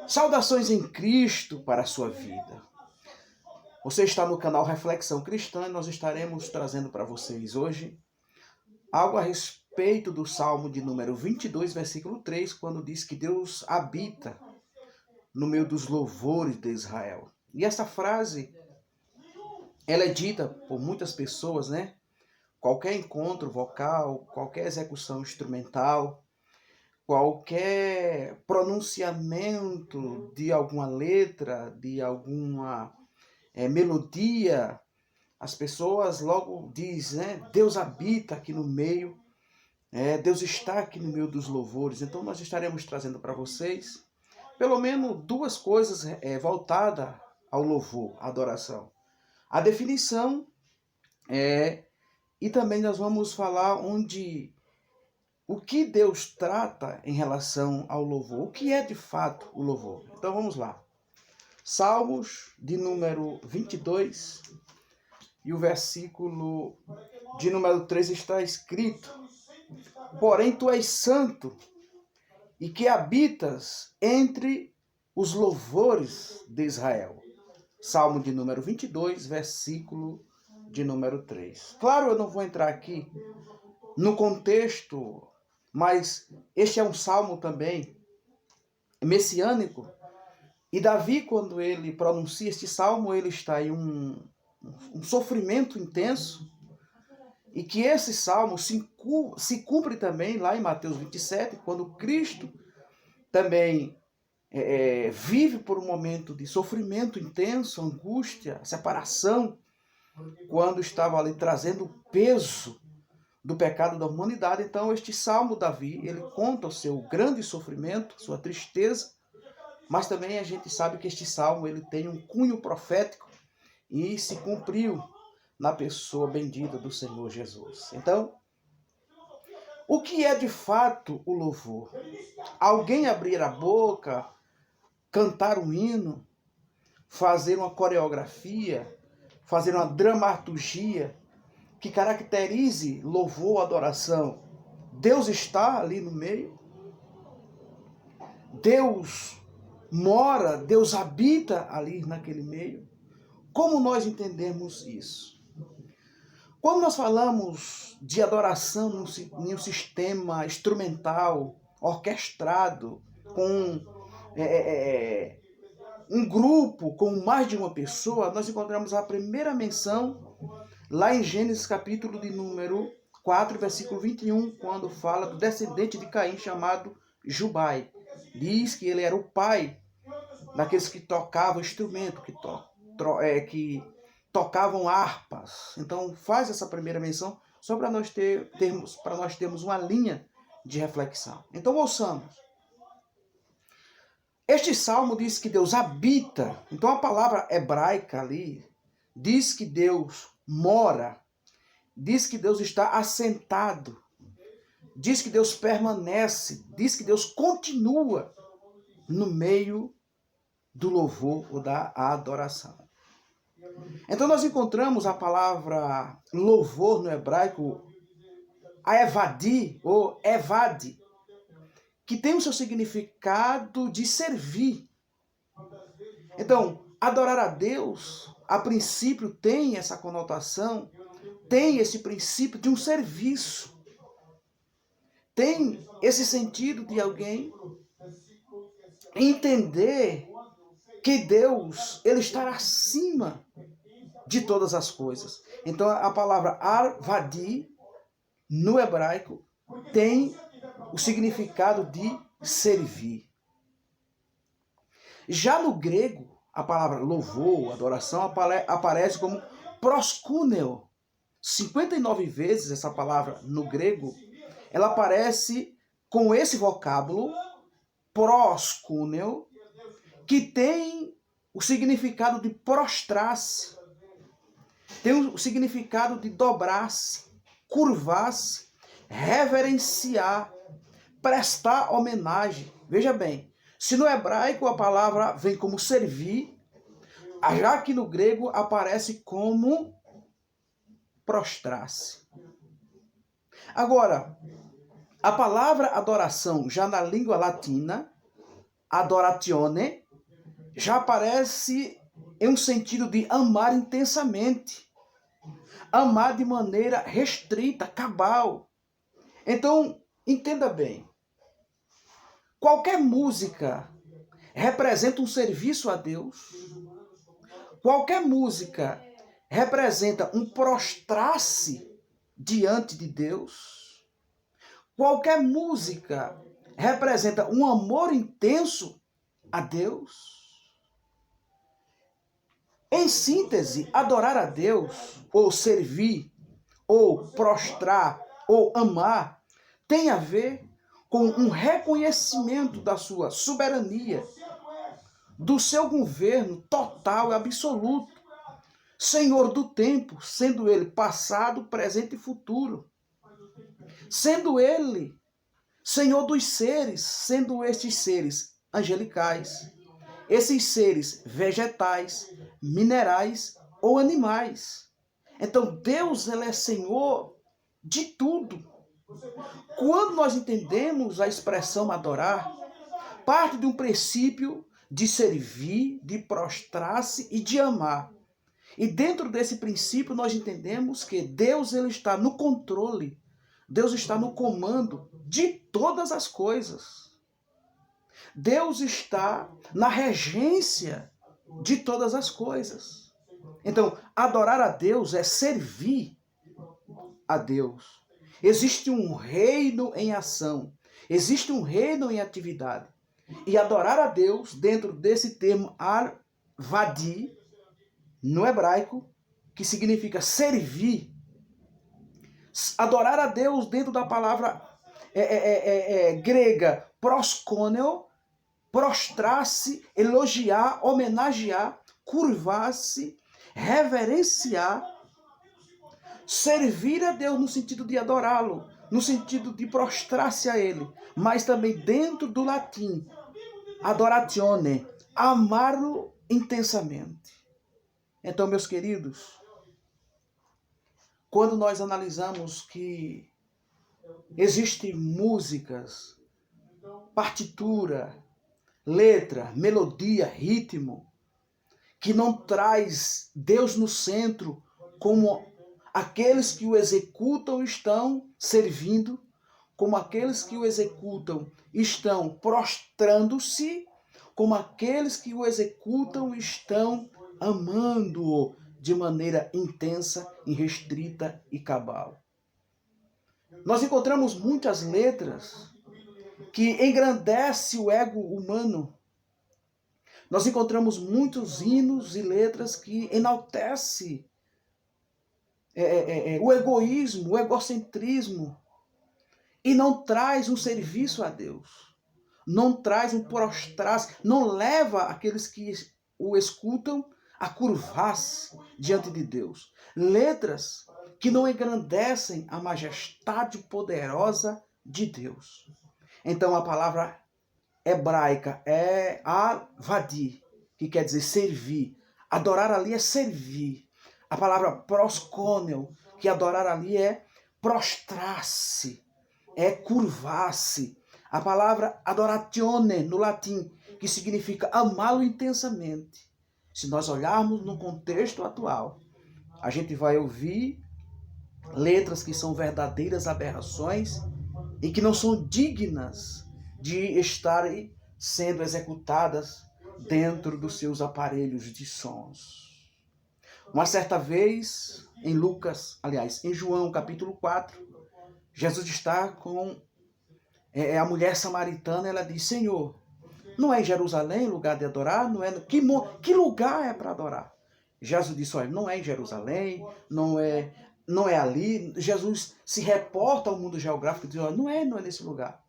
Saudações em Cristo para a sua vida. Você está no canal Reflexão Cristã e nós estaremos trazendo para vocês hoje algo a respeito do Salmo de número 22, versículo 3, quando diz que Deus habita no meio dos louvores de Israel. E essa frase, ela é dita por muitas pessoas, né? Qualquer encontro vocal, qualquer execução instrumental, qualquer pronunciamento de alguma letra, de alguma melodia, as pessoas logo dizem, né? Deus habita aqui no meio, Deus está aqui no meio dos louvores. Então nós estaremos trazendo para vocês pelo menos duas coisas voltadas ao louvor, à adoração. A definição e também nós vamos falar o que Deus trata em relação ao louvor, o que é de fato o louvor. Então vamos lá. Salmos de número 22 e o versículo de número 3 está escrito: porém tu és santo e que habitas entre os louvores de Israel. Salmo de número 22, versículo de número 3. Claro, eu não vou entrar aqui no contexto, mas este é um salmo também messiânico. E Davi, quando ele pronuncia este salmo, ele está em um sofrimento intenso. E que esse salmo se cumpre também lá em Mateus 27, quando Cristo também vive por um momento de sofrimento intenso, angústia, separação, quando estava ali trazendo o peso do pecado da humanidade. Então este salmo, Davi, ele conta o seu grande sofrimento, sua tristeza, mas também a gente sabe que este salmo ele tem um cunho profético e se cumpriu na pessoa bendita do Senhor Jesus. Então, o que é de fato o louvor? Alguém abrir a boca, cantar um hino, fazer uma coreografia, fazer uma dramaturgia que caracterize louvor, adoração. Deus está ali no meio. Deus mora, Deus habita ali naquele meio. Como nós entendemos isso? Quando nós falamos de adoração em um sistema instrumental, orquestrado, com um grupo, com mais de uma pessoa, nós encontramos a primeira menção lá em Gênesis capítulo de número 4, versículo 21, quando fala do descendente de Caim chamado Jubai. Diz que ele era o pai daqueles que tocavam instrumento, que tocavam harpas. Então faz essa primeira menção só para nós termos uma linha de reflexão. Então ouçamos. Este salmo diz que Deus habita. Então a palavra hebraica ali diz que Deus mora, diz que Deus está assentado, diz que Deus permanece, diz que Deus continua no meio do louvor ou da adoração. Então nós encontramos a palavra louvor no hebraico, aevadi ou evadi, que tem o seu significado de servir. Então, adorar a Deus, a princípio, tem essa conotação, tem esse princípio de um serviço. Tem esse sentido de alguém entender que Deus, ele está acima de todas as coisas. Então, a palavra arvadi, no hebraico, tem o significado de servir. Já no grego, a palavra louvor, adoração, aparece como proskuneo. 59 vezes essa palavra no grego, ela aparece com esse vocábulo, proskuneo, que tem o significado de prostrar-se, tem o significado de dobrar-se, curvar-se, reverenciar, prestar homenagem. Veja bem, se no hebraico a palavra vem como servir, já que no grego aparece como prostrar-se. Agora, a palavra adoração, já na língua latina, Adoratione já aparece em um sentido de amar intensamente, amar de maneira restrita, cabal. Então, entenda bem, qualquer música representa um serviço a Deus, qualquer música representa um prostrar-se diante de Deus, qualquer música representa um amor intenso a Deus. Em síntese, adorar a Deus, ou servir, ou prostrar, ou amar, tem a ver com um reconhecimento da sua soberania, do seu governo total e absoluto, Senhor do tempo, sendo Ele passado, presente e futuro, sendo Ele Senhor dos seres, sendo estes seres angelicais, esses seres vegetais, minerais ou animais. Então Deus, ele é Senhor de tudo. Quando nós entendemos a expressão adorar, parte de um princípio de servir, de prostrar-se e de amar. E dentro desse princípio nós entendemos que Deus, ele está no controle, Deus está no comando de todas as coisas. Deus está na regência de todas as coisas. Então, adorar a Deus é servir a Deus. Existe um reino em ação, existe um reino em atividade. E adorar a Deus, dentro desse termo ar-vadi, no hebraico, que significa servir. Adorar a Deus dentro da palavra grega proskoneo, prostrar-se, elogiar, homenagear, curvar-se, reverenciar, servir a Deus no sentido de adorá-lo, no sentido de prostrar-se a Ele, mas também dentro do latim, adoratione, amá-lo intensamente. Então, meus queridos, quando nós analisamos que existem músicas, partitura, letra, melodia, ritmo, que não traz Deus no centro, como aqueles que o executam estão servindo, como aqueles que o executam estão prostrando-se, como aqueles que o executam estão amando-o de maneira intensa, irrestrita e cabal. Nós encontramos muitas letras que engrandecem o ego humano. Nós encontramos muitos hinos e letras que enaltecem o egoísmo, o egocentrismo, e não traz um serviço a Deus, não traz um prostrar-se, não leva aqueles que o escutam a curvar-se diante de Deus. Letras que não engrandecem a majestade poderosa de Deus. Então a palavra hebraica é avadi, que quer dizer servir. Adorar ali é servir. A palavra prosconel, que adorar ali é prostrar-se, é curvar-se. A palavra adoratione, no latim, que significa amá-lo intensamente. Se nós olharmos no contexto atual, a gente vai ouvir letras que são verdadeiras aberrações e que não são dignas de estarem sendo executadas dentro dos seus aparelhos de sons. Uma certa vez, em João capítulo 4, Jesus está com a mulher samaritana. Ela diz: Senhor, não é em Jerusalém lugar de adorar? Não é? Que lugar é para adorar? Jesus disse: olha, não é em Jerusalém, não é ali. Jesus se reporta ao mundo geográfico e diz: olha, não é nesse lugar.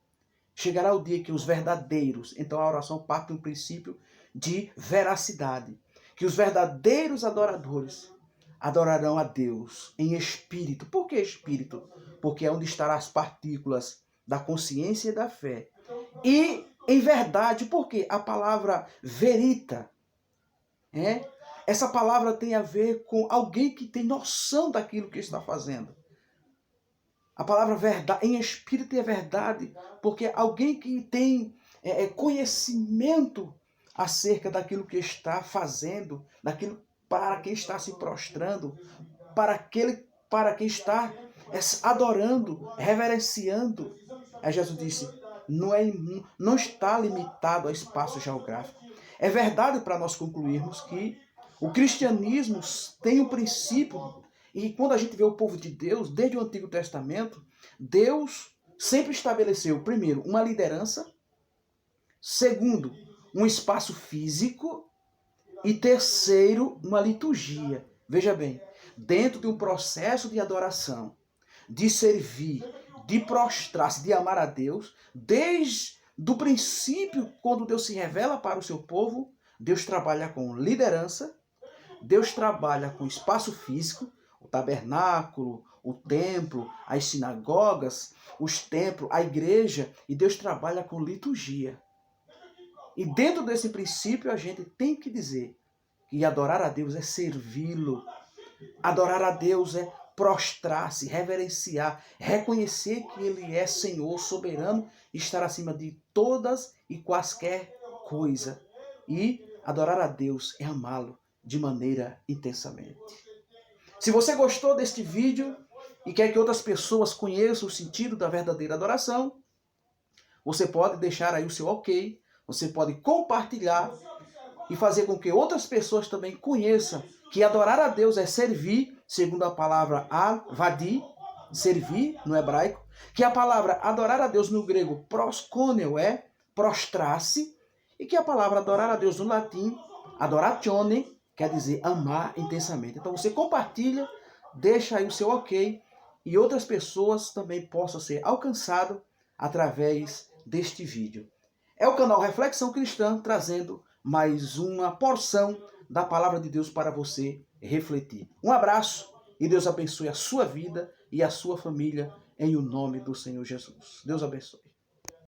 Chegará o dia que os verdadeiros, então a oração parte do princípio de veracidade, que os verdadeiros adoradores adorarão a Deus em espírito. Por que espírito? Porque é onde estarão as partículas da consciência e da fé. E em verdade, porque a palavra verita, essa palavra tem a ver com alguém que tem noção daquilo que está fazendo. A palavra verdade, em espírito é verdade, porque alguém que tem conhecimento acerca daquilo que está fazendo, daquilo para quem está se prostrando, para quem está adorando, reverenciando. Aí Jesus disse, não está limitado a espaço geográfico. É verdade para nós concluirmos que o cristianismo tem um princípio, e quando a gente vê o povo de Deus, desde o Antigo Testamento, Deus sempre estabeleceu, primeiro, uma liderança, segundo, um espaço físico, e terceiro, uma liturgia. Veja bem, dentro de um processo de adoração, de servir, de prostrar-se, de amar a Deus, desde o princípio, quando Deus se revela para o seu povo, Deus trabalha com liderança, Deus trabalha com espaço físico, o tabernáculo, o templo, as sinagogas, os templos, a igreja, e Deus trabalha com liturgia. E dentro desse princípio a gente tem que dizer que adorar a Deus é servi-lo. Adorar a Deus é prostrar-se, reverenciar, reconhecer que Ele é Senhor, soberano, e estar acima de todas e quaisquer coisa. E adorar a Deus é amá-lo de maneira intensamente. Se você gostou deste vídeo e quer que outras pessoas conheçam o sentido da verdadeira adoração, você pode deixar aí o seu ok, você pode compartilhar e fazer com que outras pessoas também conheçam que adorar a Deus é servir, segundo a palavra avadi, servir no hebraico, que a palavra adorar a Deus no grego prosconeo é prostrar-se, e que a palavra adorar a Deus no latim, adoratione, quer dizer amar intensamente. Então você compartilha, deixa aí o seu ok, e outras pessoas também possam ser alcançadas através deste vídeo. É o canal Reflexão Cristã trazendo mais uma porção da palavra de Deus para você refletir. Um abraço e Deus abençoe a sua vida e a sua família em o nome do Senhor Jesus. Deus abençoe.